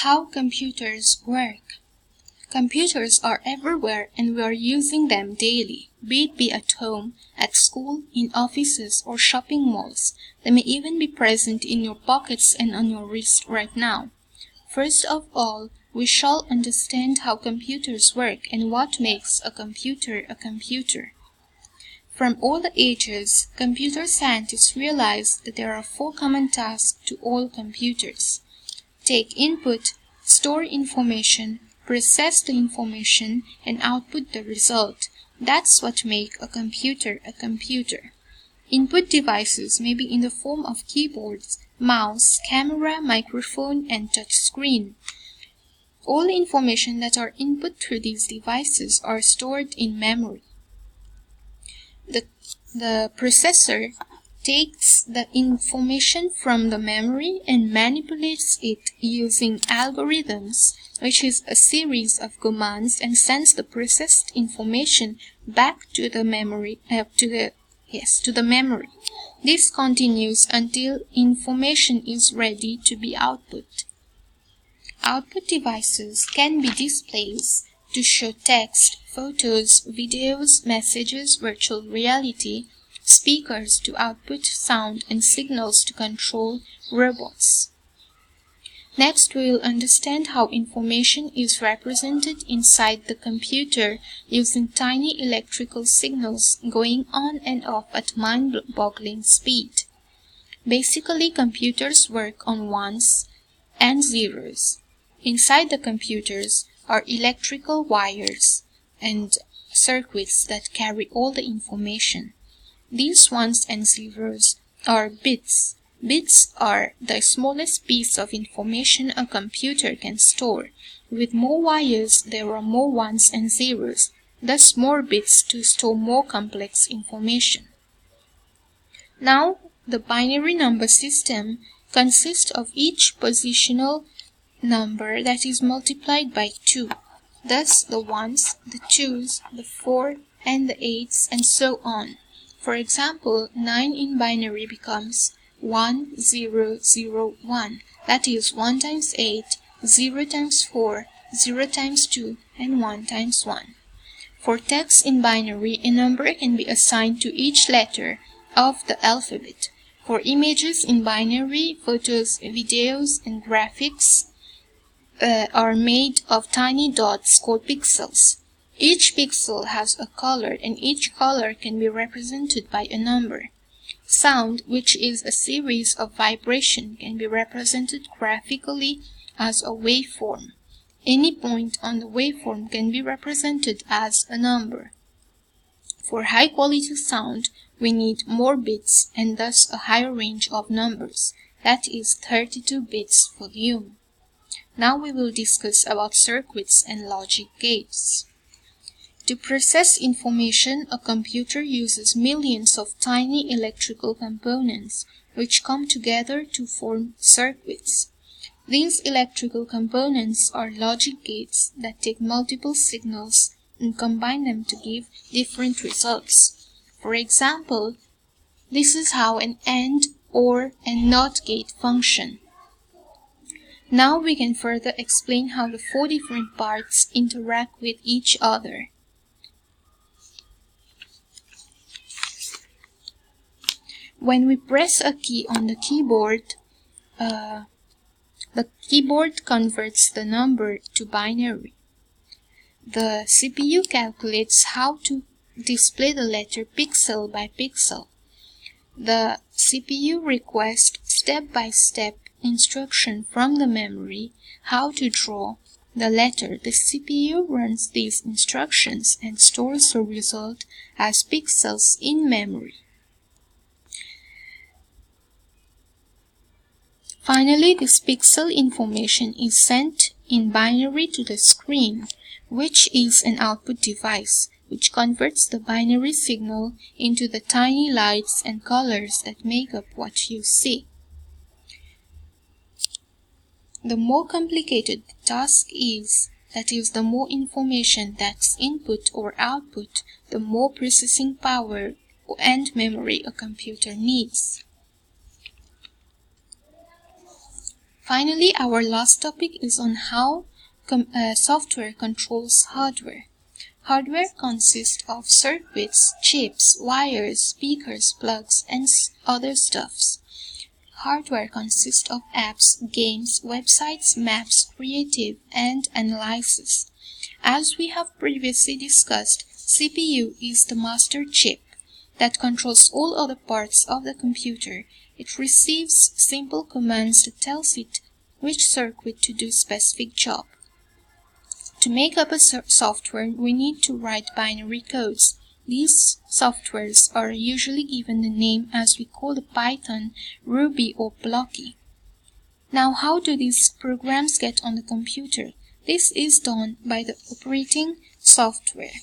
How computers work. Computers are everywhere and we are using them daily, be it at home, at school, in offices or shopping malls. They may even be present in your pockets and on your wrist right now. First of all, we shall understand how computers work and what makes a computer a computer. From all the ages, computer scientists realized that there are 4 common tasks to all computers. Take input, store information, process the information, and output the result. That's what makes a computer a computer. Input devices may be in the form of keyboards, mouse, camera, microphone, and touch screen. All the information that are input through these devices are stored in memory. The processor takes the information from the memory and manipulates it using algorithms, which is a series of commands, and sends the processed information back to the memory. To the memory. This continues until information is ready to be output. Output devices can be displays to show text, photos, videos, messages, virtual reality, speakers to output sound, and signals to control robots. Next, we will understand how information is represented inside the computer using tiny electrical signals going on and off at mind-boggling speed. Basically, computers work on ones and zeros. Inside the computers are electrical wires and circuits that carry all the information. These ones and zeros are bits. Bits are the smallest piece of information a computer can store. With more wires, there are more ones and zeros, thus more bits to store more complex information. Now, the binary number system consists of each positional number that is multiplied by 2. Thus, the 1s, the 2s, the 4, and the 8s, and so on. For example, 9 in binary becomes 1, 0, 0, 1. That is 1 times 8, 0 times 4, 0 times 2, and 1 times 1. For text in binary, a number can be assigned to each letter of the alphabet. For images in binary, photos, videos, and graphics are made of tiny dots called pixels. Each pixel has a color, and each color can be represented by a number. Sound, which is a series of vibration, can be represented graphically as a waveform. Any point on the waveform can be represented as a number. For high-quality sound, we need more bits and thus a higher range of numbers, that is 32 bits volume. Now we will discuss about circuits and logic gates. To process information, a computer uses millions of tiny electrical components which come together to form circuits. These electrical components are logic gates that take multiple signals and combine them to give different results. For example, this is how an AND, OR, and NOT gate function. Now we can further explain how the 4 different parts interact with each other. When we press a key on the keyboard converts the number to binary. The CPU calculates how to display the letter pixel by pixel. The CPU requests step-by-step instruction from the memory how to draw the letter. The CPU runs these instructions and stores the result as pixels in memory. Finally, this pixel information is sent in binary to the screen, which is an output device, which converts the binary signal into the tiny lights and colors that make up what you see. The more complicated the task is, that is, the more information that's input or output, the more processing power and memory a computer needs. Finally, our last topic is on how software controls hardware. Hardware consists of circuits, chips, wires, speakers, plugs, and other stuffs. Hardware consists of apps, games, websites, maps, creative, and analysis. As we have previously discussed, CPU is the master chip that controls all other parts of the computer. It receives simple commands that tells it which circuit to do specific job. To make up a software, we need to write binary codes. These softwares are usually given the name as we call the Python, Ruby, or Blocky. Now, how do these programs get on the computer? This is done by the operating software.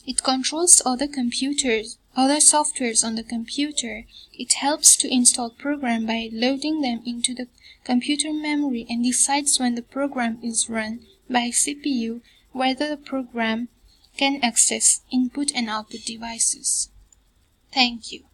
It controls other softwares on the computer. It helps to install programs by loading them into the computer memory and decides when the program is run by CPU whether the program can access input and output devices. Thank you.